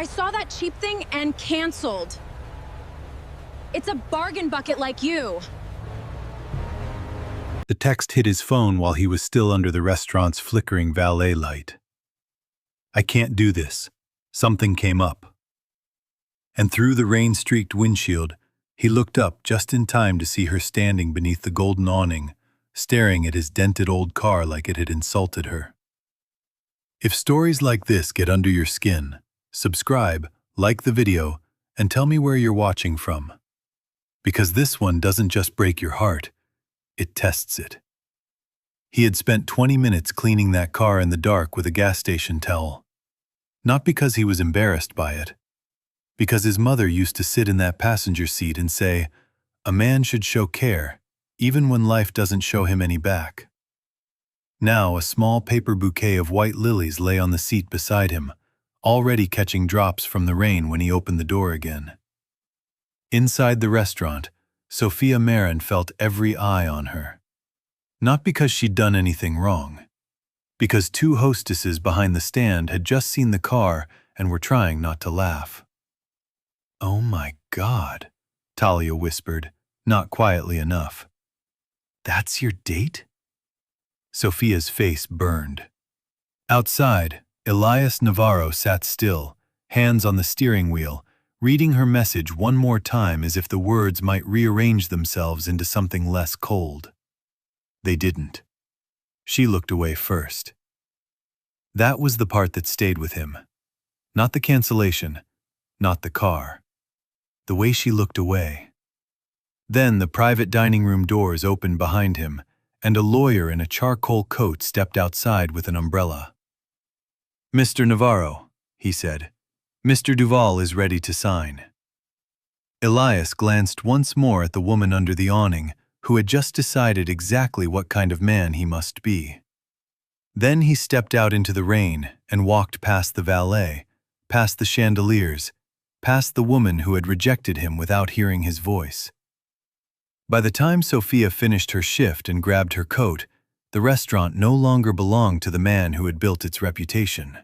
I saw that cheap thing and canceled. It's a bargain bucket like you. The text hit his phone while he was still under the restaurant's flickering valet light. I can't do this. Something came up. And through the rain-streaked windshield, he looked up just in time to see her standing beneath the golden awning, staring at his dented old car like it had insulted her. If stories like this get under your skin, subscribe, like the video, and tell me where you're watching from. Because this one doesn't just break your heart, it tests it. He had spent 20 minutes cleaning that car in the dark with a gas station towel. Not because he was embarrassed by it, because his mother used to sit in that passenger seat and say, "A man should show care, even when life doesn't show him any back." Now a small paper bouquet of white lilies lay on the seat beside him, already catching drops from the rain when he opened the door again. Inside the restaurant, Sophia Marin felt every eye on her. Not because she'd done anything wrong, because two hostesses behind the stand had just seen the car and were trying not to laugh. "Oh my God," Talia whispered, not quietly enough. "That's your date?" Sophia's face burned. Outside, Elias Navarro sat still, hands on the steering wheel, reading her message one more time as if the words might rearrange themselves into something less cold. They didn't. She looked away first. That was the part that stayed with him. Not the cancellation, not the car. The way she looked away. Then the private dining room doors opened behind him, and a lawyer in a charcoal coat stepped outside with an umbrella. "Mr. Navarro," he said, "Mr. Duval is ready to sign." Elias glanced once more at the woman under the awning, who had just decided exactly what kind of man he must be. Then he stepped out into the rain and walked past the valet, past the chandeliers, past the woman who had rejected him without hearing his voice. By the time Sophia finished her shift and grabbed her coat, the restaurant no longer belonged to the man who had built its reputation.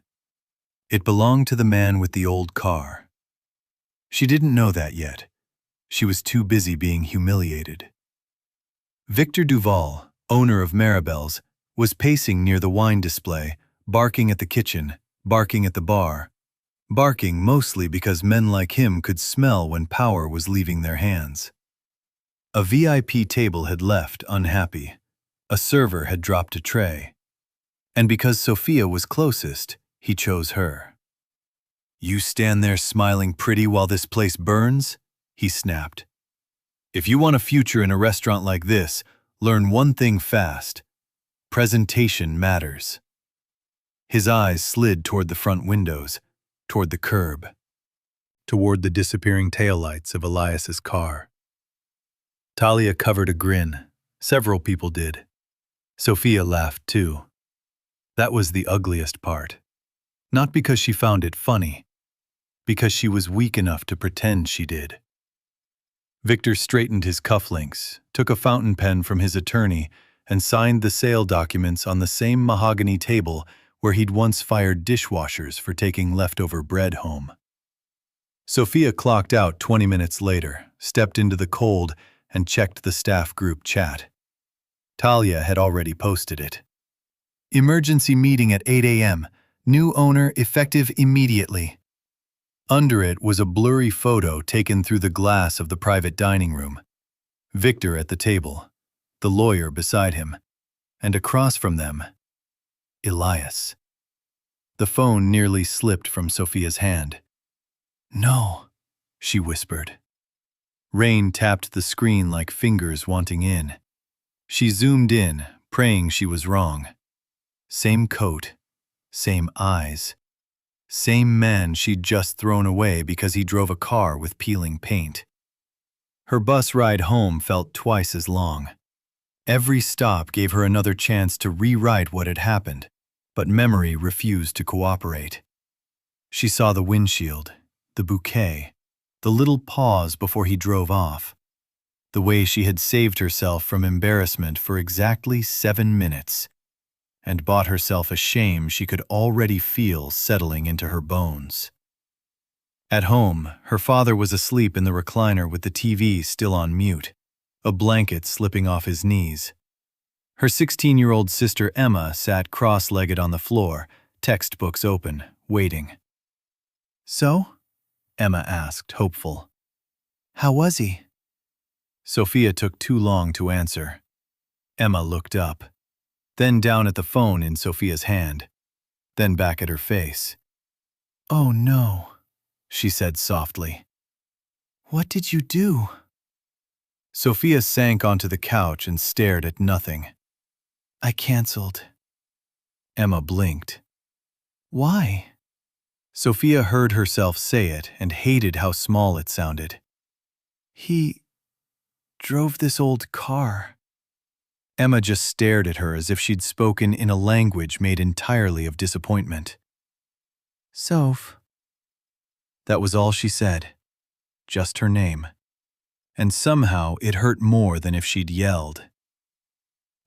It belonged to the man with the old car. She didn't know that yet. She was too busy being humiliated. Victor Duval, owner of Maribel's, was pacing near the wine display, barking at the kitchen, barking at the bar, barking mostly because men like him could smell when power was leaving their hands. A VIP table had left, unhappy. A server had dropped a tray. And because Sophia was closest, he chose her. "You stand there smiling pretty while this place burns?" he snapped. "If you want a future in a restaurant like this, learn one thing fast. Presentation matters." His eyes slid toward the front windows, toward the curb, toward the disappearing taillights of Elias's car. Talia covered a grin. Several people did. Sophia laughed too. That was the ugliest part. Not because she found it funny, because she was weak enough to pretend she did. Victor straightened his cufflinks, took a fountain pen from his attorney, and signed the sale documents on the same mahogany table where he'd once fired dishwashers for taking leftover bread home. Sophia clocked out 20 minutes later, stepped into the cold, and checked the staff group chat. Talia had already posted it. "Emergency meeting at 8 a.m. New owner effective immediately." Under it was a blurry photo taken through the glass of the private dining room. Victor at the table, the lawyer beside him, and across from them, Elias. The phone nearly slipped from Sophia's hand. "No," she whispered. Rain tapped the screen like fingers wanting in. She zoomed in, praying she was wrong. Same coat, same eyes, same man she'd just thrown away because he drove a car with peeling paint. Her bus ride home felt twice as long. Every stop gave her another chance to rewrite what had happened, but memory refused to cooperate. She saw the windshield, the bouquet, the little pause before he drove off, the way she had saved herself from embarrassment for exactly 7 minutes, and bought herself a shame she could already feel settling into her bones. At home, her father was asleep in the recliner with the TV still on mute, a blanket slipping off his knees. Her 16-year-old sister Emma sat cross-legged on the floor, textbooks open, waiting. "So?" Emma asked, hopeful. "How was he?" Sophia took too long to answer. Emma looked up, then down at the phone in Sophia's hand, then back at her face. "Oh no," she said softly. "What did you do?" Sophia sank onto the couch and stared at nothing. "I canceled." Emma blinked. "Why?" Sophia heard herself say it and hated how small it sounded. "He drove this old car." Emma just stared at her as if she'd spoken in a language made entirely of disappointment. "Soph." That was all she said, just her name. And somehow it hurt more than if she'd yelled.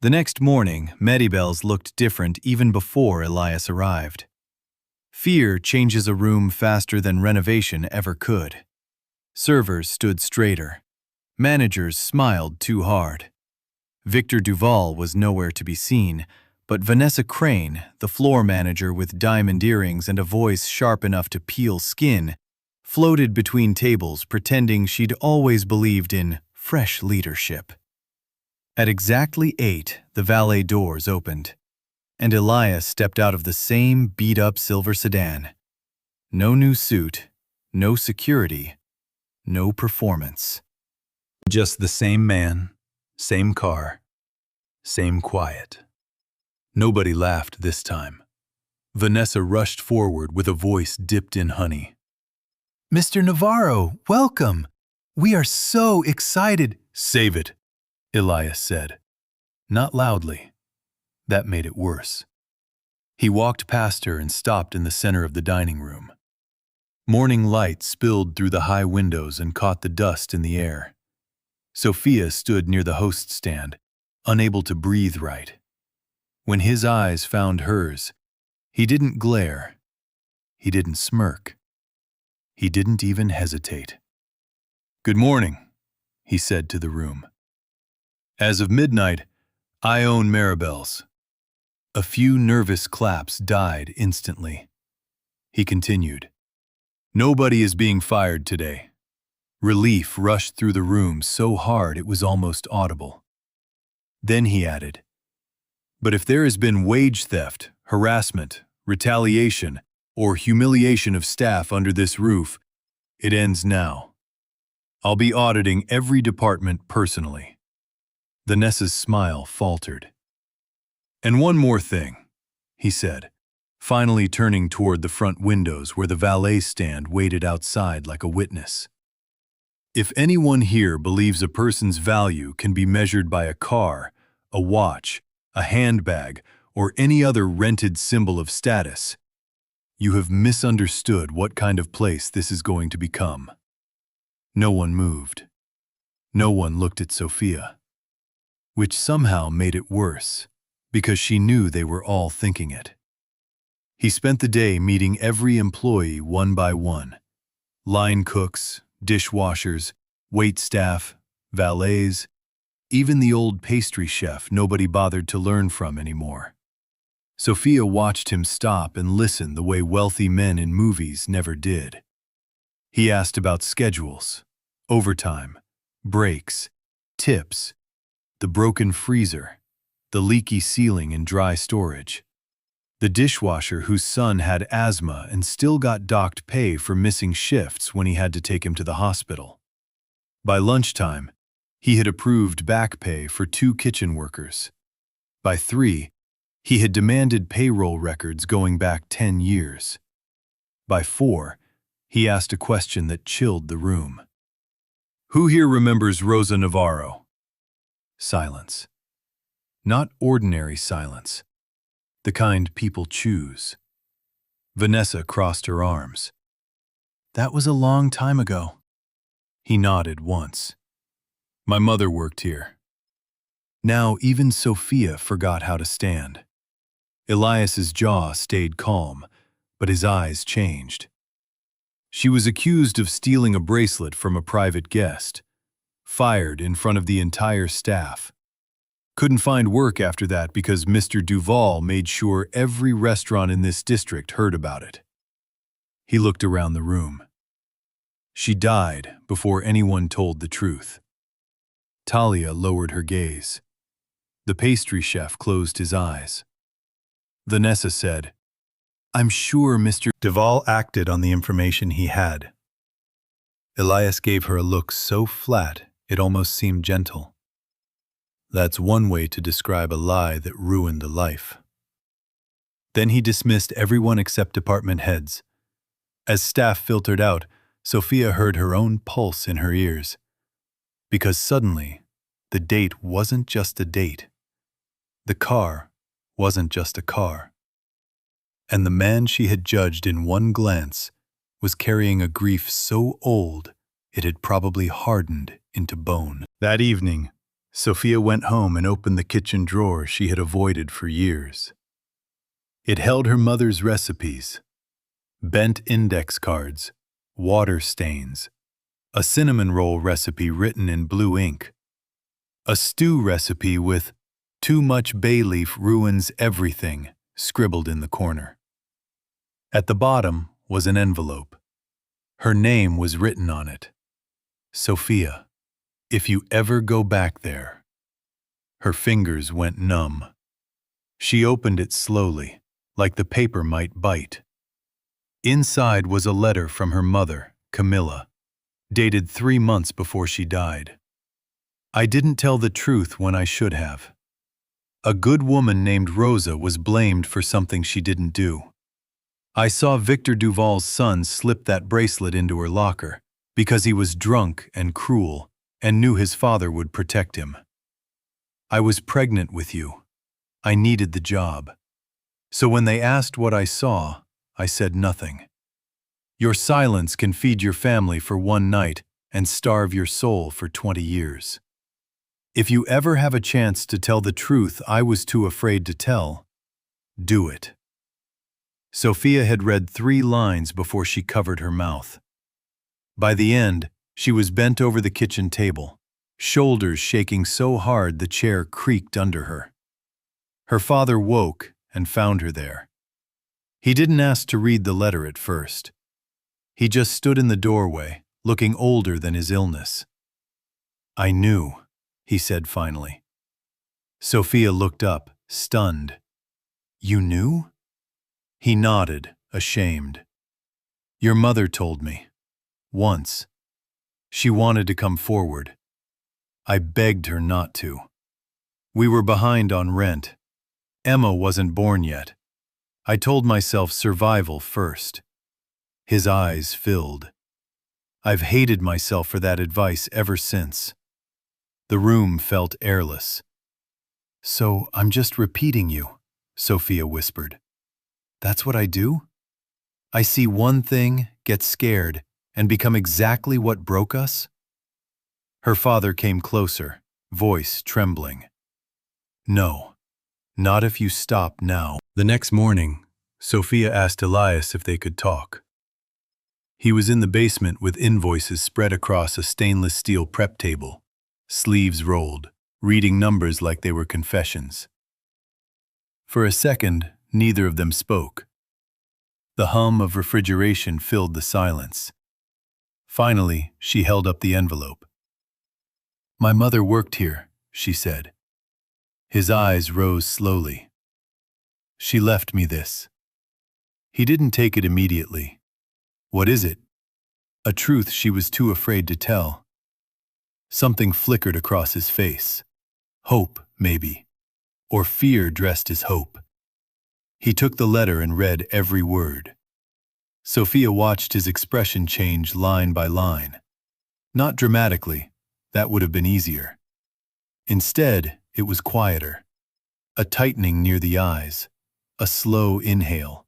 The next morning, Medibel's looked different even before Elias arrived. Fear changes a room faster than renovation ever could. Servers stood straighter. Managers smiled too hard. Victor Duval was nowhere to be seen, but Vanessa Crane, the floor manager with diamond earrings and a voice sharp enough to peel skin, floated between tables pretending she'd always believed in fresh leadership. At exactly 8, the valet doors opened, and Elias stepped out of the same beat-up silver sedan. No new suit, no security, no performance. Just the same man, same car, same quiet. Nobody laughed this time. Vanessa rushed forward with a voice dipped in honey. "Mr. Navarro, welcome! We are so excited." "Save it," Elias said. Not loudly. That made it worse. He walked past her and stopped in the center of the dining room. Morning light spilled through the high windows and caught the dust in the air. Sophia stood near the host stand, unable to breathe right. When his eyes found hers, he didn't glare. He didn't smirk. He didn't even hesitate. "Good morning," he said to the room. "As of midnight, I own Maribel's." A few nervous claps died instantly. He continued, "Nobody is being fired today." Relief rushed through the room so hard it was almost audible. Then he added, "But if there has been wage theft, harassment, retaliation, or humiliation of staff under this roof, it ends now. I'll be auditing every department personally." Vanessa's smile faltered. "And one more thing," he said, finally turning toward the front windows where the valet stand waited outside like a witness. "If anyone here believes a person's value can be measured by a car, a watch, a handbag, or any other rented symbol of status, you have misunderstood what kind of place this is going to become." No one moved. No one looked at Sophia, which somehow made it worse, because she knew they were all thinking it. He spent the day meeting every employee one by one. Line cooks, dishwashers, waitstaff, valets, even the old pastry chef nobody bothered to learn from anymore. Sophia watched him stop and listen the way wealthy men in movies never did. He asked about schedules, overtime, breaks, tips, the broken freezer, the leaky ceiling and dry storage. The dishwasher whose son had asthma and still got docked pay for missing shifts when he had to take him to the hospital. By lunchtime, he had approved back pay for 2 kitchen workers. By 3, he had demanded payroll records going back 10 years. By 4, he asked a question that chilled the room. "Who here remembers Rosa Navarro?" Silence. Not ordinary silence. The kind people choose. Vanessa crossed her arms. "That was a long time ago." He nodded once. "My mother worked here." Now even Sophia forgot how to stand. Elias's jaw stayed calm, but his eyes changed. She was accused of stealing a bracelet from a private guest, fired in front of the entire staff. Couldn't find work after that because Mr. Duval made sure every restaurant in this district heard about it. He looked around the room. She died before anyone told the truth. Talia lowered her gaze. The pastry chef closed his eyes. Vanessa said, "I'm sure Mr. Duval acted on the information he had." Elias gave her a look so flat it almost seemed gentle. That's one way to describe a lie that ruined a life. Then he dismissed everyone except department heads. As staff filtered out, Sophia heard her own pulse in her ears. Because suddenly, the date wasn't just a date. The car wasn't just a car. And the man she had judged in one glance was carrying a grief so old it had probably hardened into bone. That evening, Sophia went home and opened the kitchen drawer she had avoided for years. It held her mother's recipes, bent index cards, water stains, a cinnamon roll recipe written in blue ink, a stew recipe with "too much bay leaf ruins everything" scribbled in the corner. At the bottom was an envelope. Her name was written on it. Sophia, if you ever go back there. Her fingers went numb. She opened it slowly, like the paper might bite. Inside was a letter from her mother, Camilla, dated 3 months before she died. "I didn't tell the truth when I should have. A good woman named Rosa was blamed for something she didn't do. I saw Victor Duval's son slip that bracelet into her locker because he was drunk and cruel and knew his father would protect him. I was pregnant with you. I needed the job. So when they asked what I saw, I said nothing. Your silence can feed your family for one night and starve your soul for 20 years. If you ever have a chance to tell the truth I was too afraid to tell, do it." Sophia had read 3 lines before she covered her mouth. By the end, she was bent over the kitchen table, shoulders shaking so hard the chair creaked under her. Her father woke and found her there. He didn't ask to read the letter at first. He just stood in the doorway, looking older than his illness. "I knew," he said finally. Sophia looked up, stunned. "You knew?" He nodded, ashamed. "Your mother told me. Once. She wanted to come forward. I begged her not to. We were behind on rent. Emma wasn't born yet. I told myself survival first." His eyes filled. "I've hated myself for that advice ever since." The room felt airless. "So I'm just repeating you," Sophia whispered. "That's what I do? I see one thing, get scared, and become exactly what broke us?" Her father came closer, voice trembling. "No, not if you stop now." The next morning, Sophia asked Elias if they could talk. He was in the basement with invoices spread across a stainless steel prep table, sleeves rolled, reading numbers like they were confessions. For a second, neither of them spoke. The hum of refrigeration filled the silence. Finally, she held up the envelope. "My mother worked here," she said. His eyes rose slowly. "She left me this." He didn't take it immediately. "What is it?" A truth she was too afraid to tell. Something flickered across his face. Hope, maybe. Or fear dressed as hope. He took the letter and read every word. Sophia watched his expression change line by line. Not dramatically, that would have been easier. Instead, it was quieter. A tightening near the eyes, a slow inhale.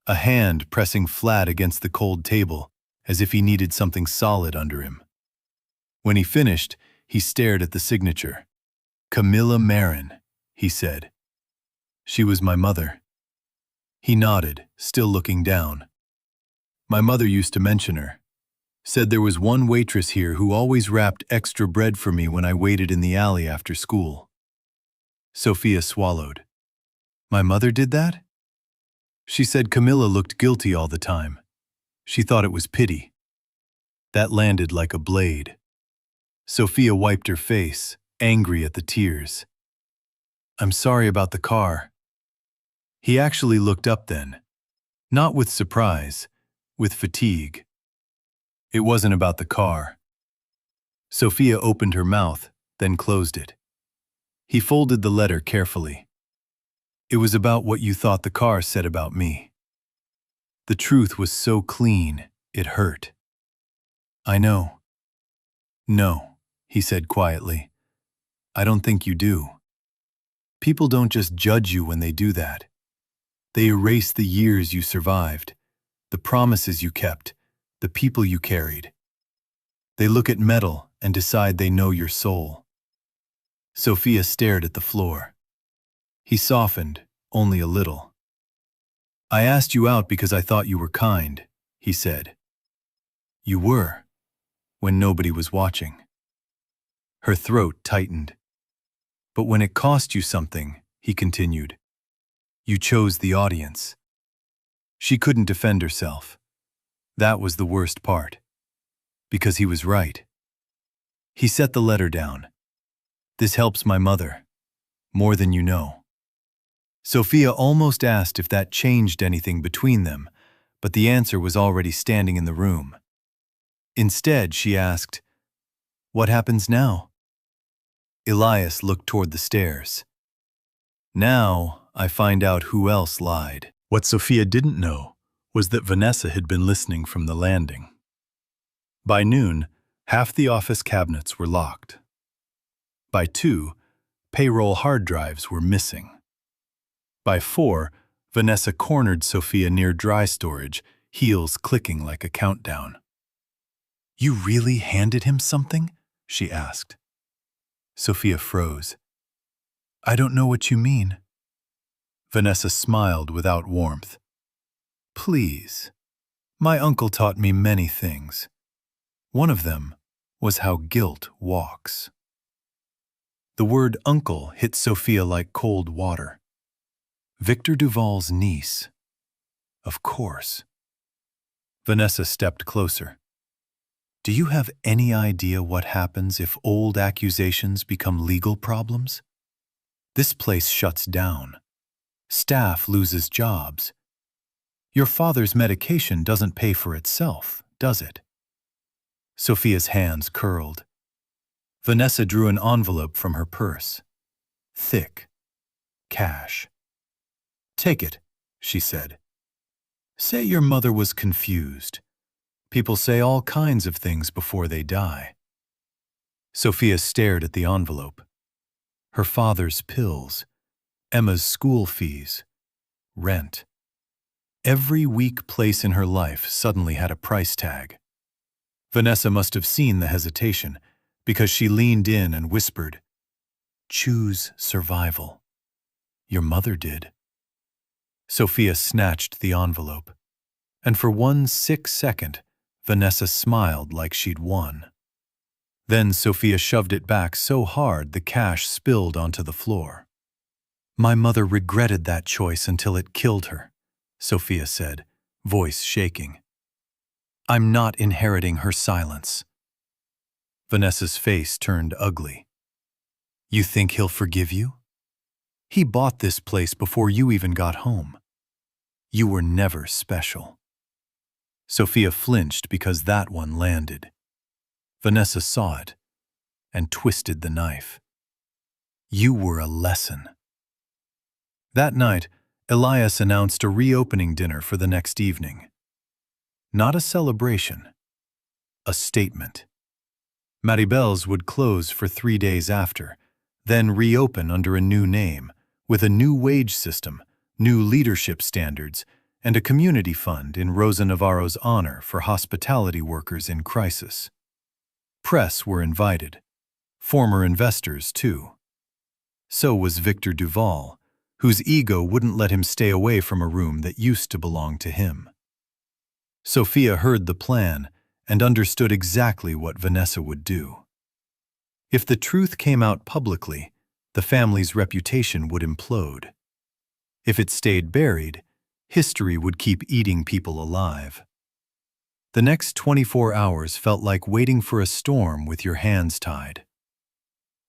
A hand pressing flat against the cold table, as if he needed something solid under him. When he finished, he stared at the signature. "Camilla Marin," he said. "She was my mother." He nodded, still looking down. My mother used to mention her. Said there was one waitress here who always wrapped extra bread for me when I waited in the alley after school. Sophia swallowed. My mother did that? She said Camilla looked guilty all the time. She thought it was pity. That landed like a blade. Sophia wiped her face, angry at the tears. I'm sorry about the car. He actually looked up then. Not with surprise, with fatigue. It wasn't about the car. Sophia opened her mouth, then closed it. He folded the letter carefully. It was about what you thought the car said about me. The truth was so clean, it hurt. I know. No, he said quietly. I don't think you do. People don't just judge you when they do that. They erase the years you survived, the promises you kept, the people you carried. They look at metal and decide they know your soul. Sophia stared at the floor. He softened, only a little. I asked you out because I thought you were kind, he said. You were, when nobody was watching. Her throat tightened. But when it cost you something, he continued, you chose the audience. She couldn't defend herself. That was the worst part. Because he was right. He set the letter down. This helps my mother. More than you know. Sophia almost asked if that changed anything between them, but the answer was already standing in the room. Instead, she asked, what happens now? Elias looked toward the stairs. Now, I find out who else lied. What Sophia didn't know was that Vanessa had been listening from the landing. By noon, half the office cabinets were locked. By 2, payroll hard drives were missing. By 4, Vanessa cornered Sophia near dry storage, heels clicking like a countdown. You really handed him something? She asked. Sophia froze. I don't know what you mean. Vanessa smiled without warmth. Please. My uncle taught me many things. One of them was how guilt walks. The word uncle hit Sophia like cold water. Victor Duval's niece. Of course. Vanessa stepped closer. Do you have any idea what happens if old accusations become legal problems? This place shuts down. Staff loses jobs. Your father's medication doesn't pay for itself, does it? Sophia's hands curled. Vanessa drew an envelope from her purse. Thick. Cash. Take it, she said. Say your mother was confused. People say all kinds of things before they die. Sophia stared at the envelope. Her father's pills, Emma's school fees, rent. Every weak place in her life suddenly had a price tag. Vanessa must have seen the hesitation, because she leaned in and whispered, Choose survival. Your mother did. Sophia snatched the envelope, and for 1 sick second, Vanessa smiled like she'd won. Then Sophia shoved it back so hard the cash spilled onto the floor. My mother regretted that choice until it killed her, Sophia said, voice shaking. I'm not inheriting her silence. Vanessa's face turned ugly. You think he'll forgive you? He bought this place before you even got home. You were never special. Sophia flinched because that one landed. Vanessa saw it and twisted the knife. You were a lesson. That night, Elias announced a reopening dinner for the next evening. Not a celebration, a statement. Maribel's would close for 3 days after, then reopen under a new name, with a new wage system, new leadership standards, and a community fund in Rosa Navarro's honor for hospitality workers in crisis. Press were invited. Former investors, too. So was Victor Duval, whose ego wouldn't let him stay away from a room that used to belong to him. Sophia heard the plan and understood exactly what Vanessa would do. If the truth came out publicly, the family's reputation would implode. If it stayed buried, history would keep eating people alive. The next 24 hours felt like waiting for a storm with your hands tied.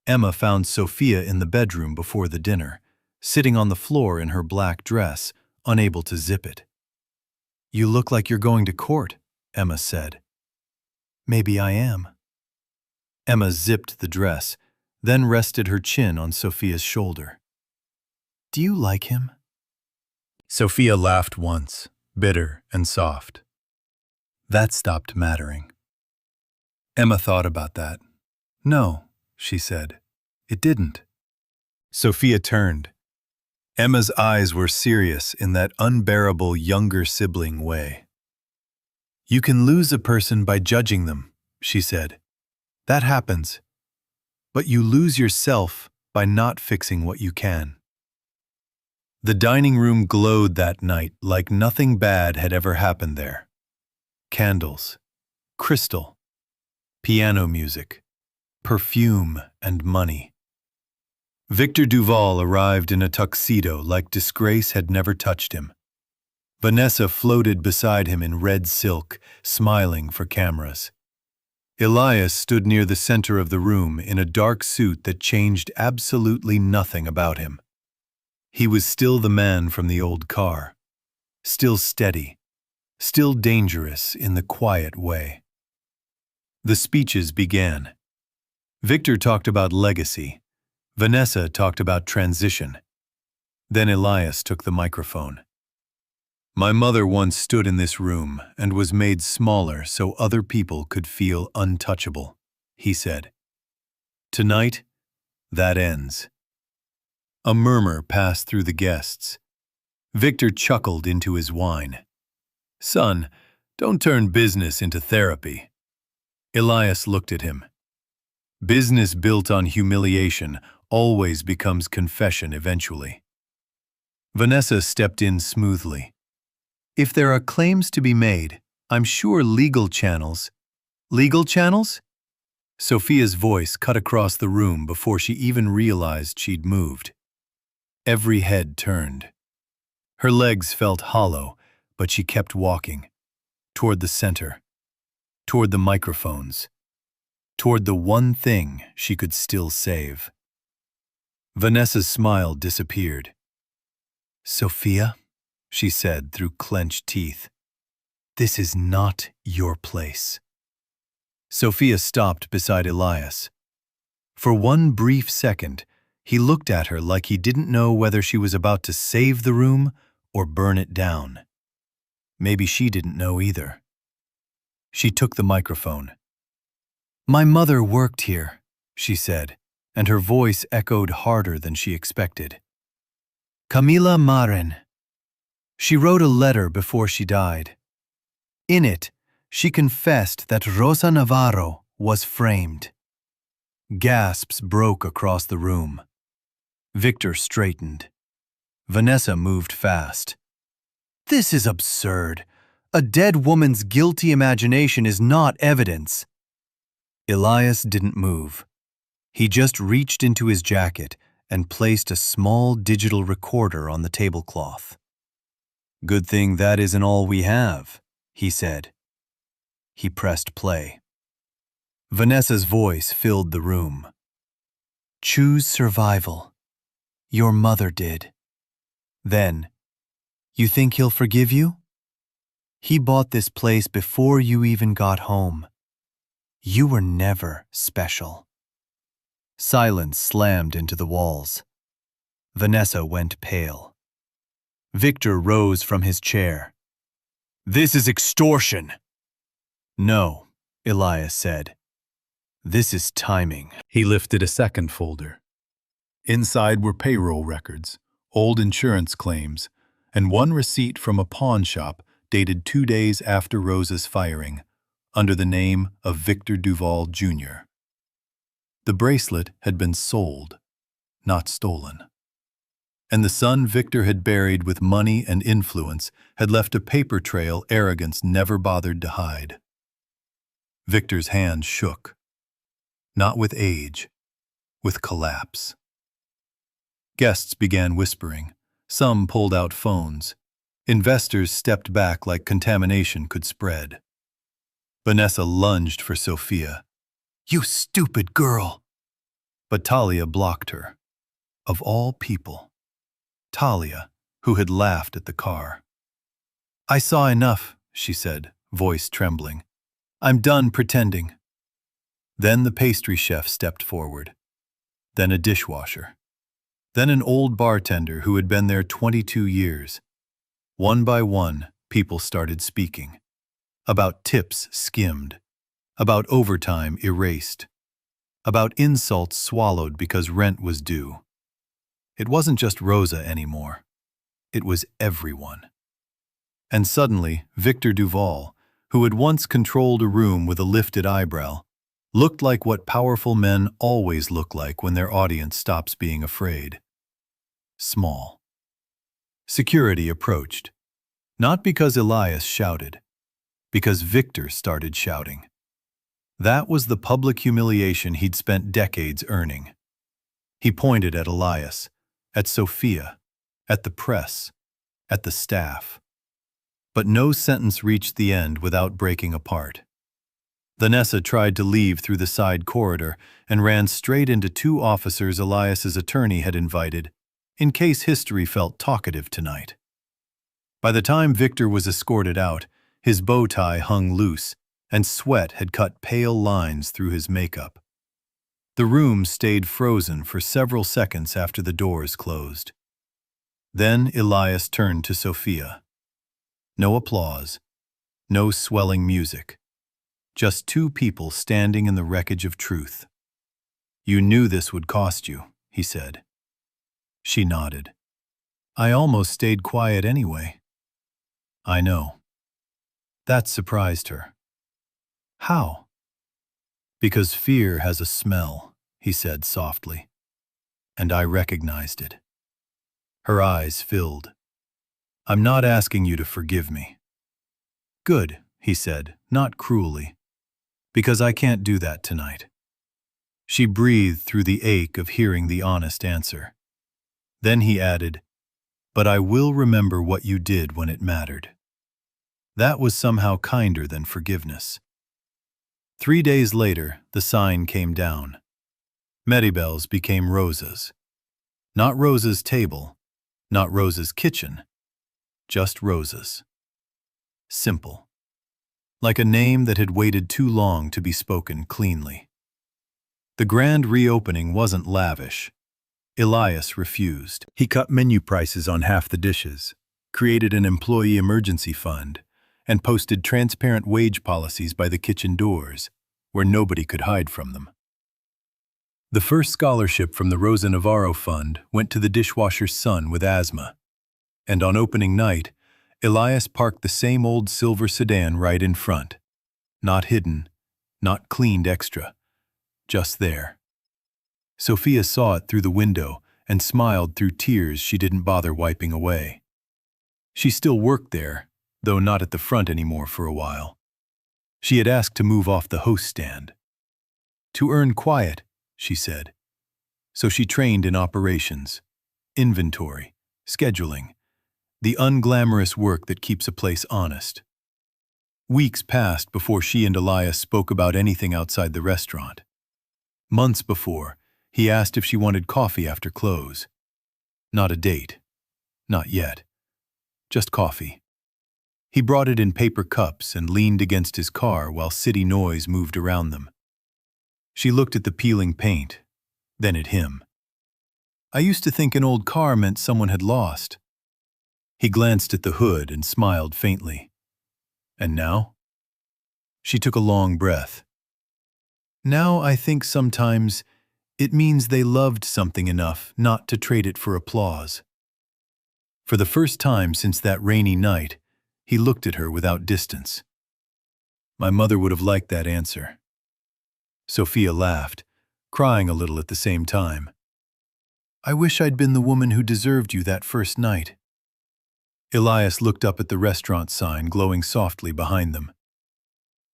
Emma found Sophia in the bedroom before the dinner, sitting on the floor in her black dress, unable to zip it. "You look like you're going to court," Emma said. "Maybe I am." Emma zipped the dress, then rested her chin on Sophia's shoulder. "Do you like him?" Sophia laughed once, bitter and soft. That stopped mattering. Emma thought about that. "No," she said. "It didn't." Sophia turned. Emma's eyes were serious in that unbearable younger sibling way. "You can lose a person by judging them," she said. "That happens. But you lose yourself by not fixing what you can." The dining room glowed that night like nothing bad had ever happened there. Candles, crystal, piano music, perfume, and money. Victor Duval arrived in a tuxedo like disgrace had never touched him. Vanessa floated beside him in red silk, smiling for cameras. Elias stood near the center of the room in a dark suit that changed absolutely nothing about him. He was still the man from the old car, still steady, still dangerous in the quiet way. The speeches began. Victor talked about legacy. Vanessa talked about transition. Then Elias took the microphone. "My mother once stood in this room and was made smaller so other people could feel untouchable," he said. "Tonight, that ends." A murmur passed through the guests. Victor chuckled into his wine. "Son, don't turn business into therapy." Elias looked at him. Business built on humiliation always becomes confession eventually. Vanessa stepped in smoothly. "If there are claims to be made, I'm sure legal channels—" "Legal channels?" Sophia's voice cut across the room before she even realized she'd moved. Every head turned. Her legs felt hollow, but she kept walking. Toward the center. Toward the microphones. Toward the one thing she could still save. Vanessa's smile disappeared. "Sophia," she said through clenched teeth, "this is not your place." Sophia stopped beside Elias. For one brief second, he looked at her like he didn't know whether she was about to save the room or burn it down. Maybe she didn't know either. She took the microphone. "My mother worked here," she said, and her voice echoed harder than she expected. "Camila Marin. She wrote a letter before she died. In it, she confessed that Rosa Navarro was framed." Gasps broke across the room. Victor straightened. Vanessa moved fast. "This is absurd. A dead woman's guilty imagination is not evidence." Elias didn't move. He just reached into his jacket and placed a small digital recorder on the tablecloth. "Good thing that isn't all we have," he said. He pressed play. Vanessa's voice filled the room. "Choose survival. Your mother did. Then, you think he'll forgive you? He bought this place before you even got home. You were never special." Silence slammed into the walls. Vanessa went pale. Victor rose from his chair. "This is extortion." "No," Elias said. "This is timing." He lifted a second folder. Inside were payroll records, old insurance claims, and one receipt from a pawn shop dated 2 days after Rosa's firing, under the name of Victor Duval, Jr. The bracelet had been sold, not stolen. And the son Victor had buried with money and influence had left a paper trail arrogance never bothered to hide. Victor's hands shook. Not with age, with collapse. Guests began whispering. Some pulled out phones. Investors stepped back like contamination could spread. Vanessa lunged for Sophia. "You stupid girl!" But Talia blocked her. Of all people. Talia, who had laughed at the car. "I saw enough," she said, voice trembling. "I'm done pretending." Then the pastry chef stepped forward. Then a dishwasher. Then an old bartender who had been there 22 years. One by one, people started speaking. About tips skimmed. About overtime erased. About insults swallowed because rent was due. It wasn't just Rosa anymore. It was everyone. And suddenly, Victor Duval, who had once controlled a room with a lifted eyebrow, looked like what powerful men always look like when their audience stops being afraid. Small. Security approached. Not because Elias shouted, because Victor started shouting. That was the public humiliation he'd spent decades earning. He pointed at Elias, at Sophia, at the press, at the staff. But no sentence reached the end without breaking apart. Vanessa tried to leave through the side corridor and ran straight into two officers Elias's attorney had invited, in case history felt talkative tonight. By the time Victor was escorted out, his bow tie hung loose, and sweat had cut pale lines through his makeup. The room stayed frozen for several seconds after the doors closed. Then Elias turned to Sophia. No applause, no swelling music. Just two people standing in the wreckage of truth. "You knew this would cost you," he said. She nodded. "I almost stayed quiet anyway." "I know." That surprised her. "How?" "Because fear has a smell," he said softly. And I recognized it. Her eyes filled. "I'm not asking you to forgive me." "Good," he said, not cruelly. "Because I can't do that tonight." She breathed through the ache of hearing the honest answer. Then he added, "But I will remember what you did when it mattered." That was somehow kinder than forgiveness. 3 days later, the sign came down. Maribel's became Rosa's. Not Rosa's table, not Rosa's kitchen, just Rosa's. Simple. Like a name that had waited too long to be spoken cleanly. The grand reopening wasn't lavish. Elias refused. He cut menu prices on half the dishes, created an employee emergency fund, and posted transparent wage policies by the kitchen doors, where nobody could hide from them. The first scholarship from the Rosa Navarro Fund went to the dishwasher's son with asthma. And on opening night, Elias parked the same old silver sedan right in front. Not hidden, not cleaned extra, just there. Sophia saw it through the window and smiled through tears she didn't bother wiping away. She still worked there, though not at the front anymore for a while. She had asked to move off the host stand. To earn quiet, she said. So she trained in operations, inventory, scheduling, the unglamorous work that keeps a place honest. Weeks passed before she and Elias spoke about anything outside the restaurant. Months before, he asked if she wanted coffee after close. Not a date. Not yet. Just coffee. He brought it in paper cups and leaned against his car while city noise moved around them. She looked at the peeling paint, then at him. "I used to think an old car meant someone had lost." He glanced at the hood and smiled faintly. "And now?" She took a long breath. "Now I think sometimes it means they loved something enough not to trade it for applause." For the first time since that rainy night, he looked at her without distance. "My mother would have liked that answer." Sophia laughed, crying a little at the same time. I wish I'd been the woman who deserved you that first night. Elias looked up at the restaurant sign glowing softly behind them.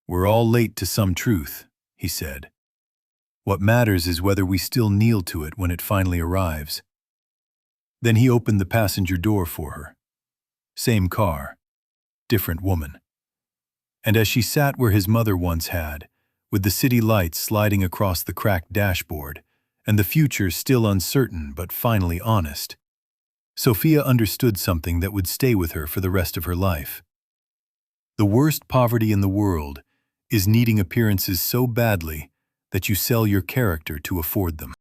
We're all late to some truth, he said. What matters is whether we still kneel to it when it finally arrives. Then he opened the passenger door for her. Same car, different woman. And as she sat where his mother once had, with the city lights sliding across the cracked dashboard, and the future still uncertain but finally honest, Sophia understood something that would stay with her for the rest of her life. The worst poverty in the world is needing appearances so badly that you sell your character to afford them.